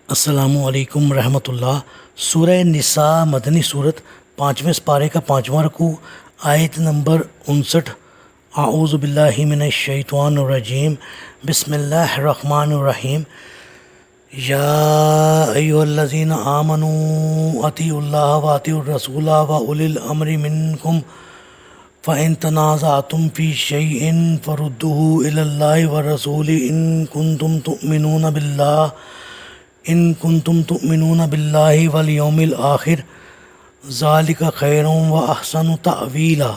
السلام علیکم ورحمۃ اللہ۔ سورہ نساء مدنی صورت، 5ویں سپارے کا 5واں رکوع، آیت نمبر 59۔ اعوذ باللہ من الشیطان الرجیم، بسم اللہ الرحمن الرحیم۔ یا ایھا الذین آمنوا اطیعوا اللہ واطیعوا الرسول واولی الامر منکم فإن تنازعتم فی شیء فردوہ الی اللہ والرسول ان کنتم تؤمنون باللہ والیوم الآخر ذالک خیر و احسن تأویلا۔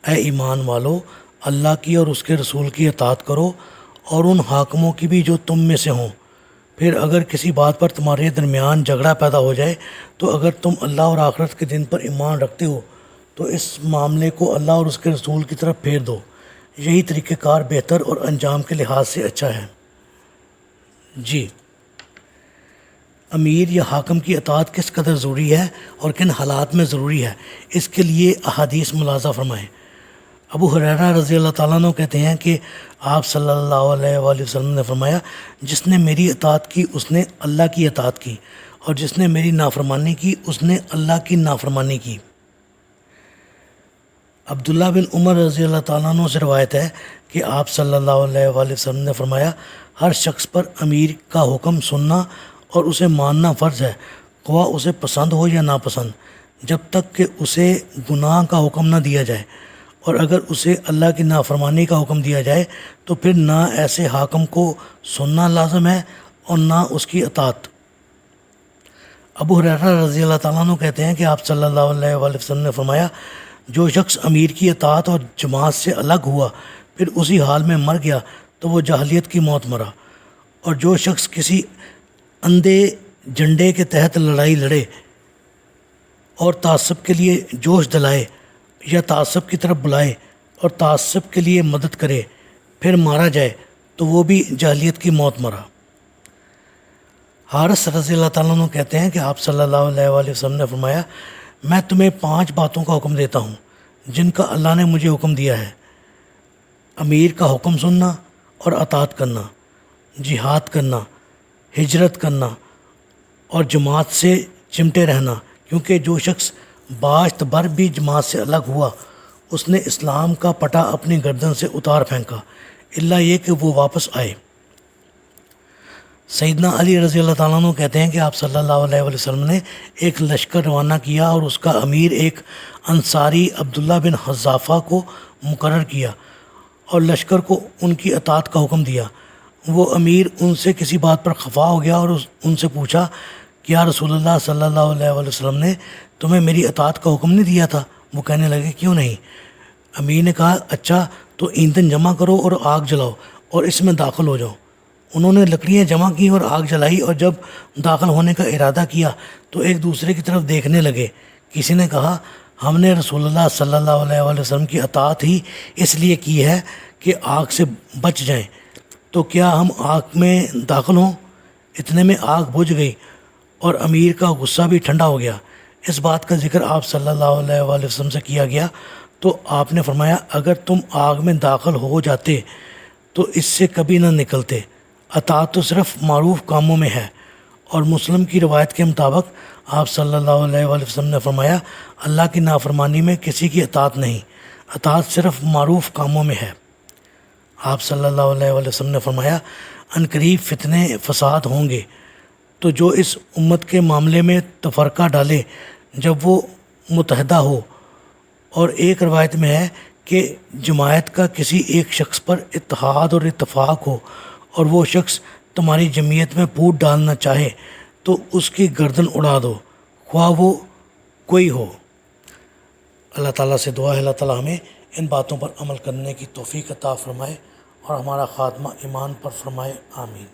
اے ایمان والو، اللہ کی اور اس کے رسول کی اطاعت کرو اور ان حاکموں کی بھی جو تم میں سے ہوں۔ پھر اگر کسی بات پر تمہارے درمیان جھگڑا پیدا ہو جائے تو اگر تم اللہ اور آخرت کے دن پر ایمان رکھتے ہو تو اس معاملے کو اللہ اور اس کے رسول کی طرف پھیر دو، یہی طریقہ کار بہتر اور انجام کے لحاظ سے اچھا ہے۔ جی، امیر یا حاکم کی اطاعت کس قدر ضروری ہے اور کن حالات میں ضروری ہے، اس کے لیے احادیث ملاحظہ فرمائیں۔ ابو ہریرہ رضی اللہ تعالیٰ عنہ کہتے ہیں کہ آپ صلی اللہ علیہ وآلہ وسلم نے فرمایا، جس نے میری اطاعت کی اس نے اللہ کی اطاعت کی، اور جس نے میری نافرمانی کی اس نے اللہ کی نافرمانی کی۔ عبداللہ بن عمر رضی اللہ تعالیٰ عنہ سے روایت ہے کہ آپ صلی اللہ علیہ وآلہ وسلم نے فرمایا، ہر شخص پر امیر کا حکم سننا اور اسے ماننا فرض ہے، خواہ اسے پسند ہو یا ناپسند، جب تک کہ اسے گناہ کا حکم نہ دیا جائے، اور اگر اسے اللہ کی نافرمانی کا حکم دیا جائے تو پھر نہ ایسے حاکم کو سننا لازم ہے اور نہ اس کی اطاعت۔ ابو ہریرہ رضی اللہ تعالیٰ عنہ کہتے ہیں کہ آپ صلی اللہ علیہ وآلہ وسلم نے فرمایا، جو شخص امیر کی اطاعت اور جماعت سے الگ ہوا پھر اسی حال میں مر گیا تو وہ جاہلیت کی موت مرا، اور جو شخص کسی اندھے جھنڈے کے تحت لڑائی لڑے اور تعصب کے لیے جوش دلائے یا تعصب کی طرف بلائے اور تعصب کے لیے مدد کرے پھر مارا جائے تو وہ بھی جاہلیت کی موت مرا۔ حارث رضی اللہ تعالیٰ عنہ کہتے ہیں کہ آپ صلی اللہ علیہ وآلہ وسلم نے فرمایا، میں تمہیں 5 باتوں کا حکم دیتا ہوں جن کا اللہ نے مجھے حکم دیا ہے: امیر کا حکم سننا اور اطاعت کرنا، جہاد کرنا، ہجرت کرنا اور جماعت سے چمٹے رہنا، کیونکہ جو شخص باشت بھر بھی جماعت سے الگ ہوا اس نے اسلام کا پٹا اپنی گردن سے اتار پھینکا، الا یہ کہ وہ واپس آئے۔ سیدنا علی رضی اللہ تعالیٰ عنہ کہتے ہیں کہ آپ صلی اللہ علیہ وآلہ وسلم نے ایک لشکر روانہ کیا اور اس کا امیر ایک انصاری عبداللہ بن حذافہ کو مقرر کیا اور لشکر کو ان کی اطاعت کا حکم دیا۔ وہ امیر ان سے کسی بات پر خفا ہو گیا اور ان سے پوچھا کہ یا رسول اللہ صلی اللہ علیہ وآلہ وسلم نے تمہیں میری اطاعت کا حکم نہیں دیا تھا؟ وہ کہنے لگے، کیوں نہیں؟ امیر نے کہا، اچھا تو ایندھن جمع کرو اور آگ جلاؤ اور اس میں داخل ہو جاؤ۔ انہوں نے لکڑیاں جمع کی اور آگ جلائی، اور جب داخل ہونے کا ارادہ کیا تو ایک دوسرے کی طرف دیکھنے لگے۔ کسی نے کہا، ہم نے رسول اللہ صلی اللہ علیہ وآلہ وسلم کی اطاعت ہی اس لیے کی ہے کہ آگ سے بچ جائیں، تو کیا ہم آگ میں داخل ہوں؟ اتنے میں آگ بجھ گئی اور امیر کا غصہ بھی ٹھنڈا ہو گیا۔ اس بات کا ذکر آپ صلی اللہ علیہ وآلہ وسلم سے کیا گیا تو آپ نے فرمایا، اگر تم آگ میں داخل ہو جاتے تو اس سے کبھی نہ نکلتے۔ اطاعت تو صرف معروف کاموں میں ہے۔ اور مسلم کی روایت کے مطابق آپ صلی اللہ علیہ وآلہ وسلم نے فرمایا، اللہ کی نافرمانی میں کسی کی اطاعت نہیں، اطاعت صرف معروف کاموں میں ہے۔ آپ صلی اللہ علیہ وآلہ وسلم نے فرمایا، عنقریب فتنے فساد ہوں گے، تو جو اس امت کے معاملے میں تفرقہ ڈالے جب وہ متحدہ ہو۔ اور ایک روایت میں ہے کہ جماعت کا کسی ایک شخص پر اتحاد اور اتفاق ہو اور وہ شخص تمہاری جمعیت میں پھوٹ ڈالنا چاہے تو اس کی گردن اڑا دو، خواہ وہ کوئی ہو۔ اللہ تعالیٰ سے دعا ہے اللہ تعالیٰ ہمیں ان باتوں پر عمل کرنے کی توفیق عطا فرمائے اور ہمارا خاتمہ ایمان پر فرمائے، آمین۔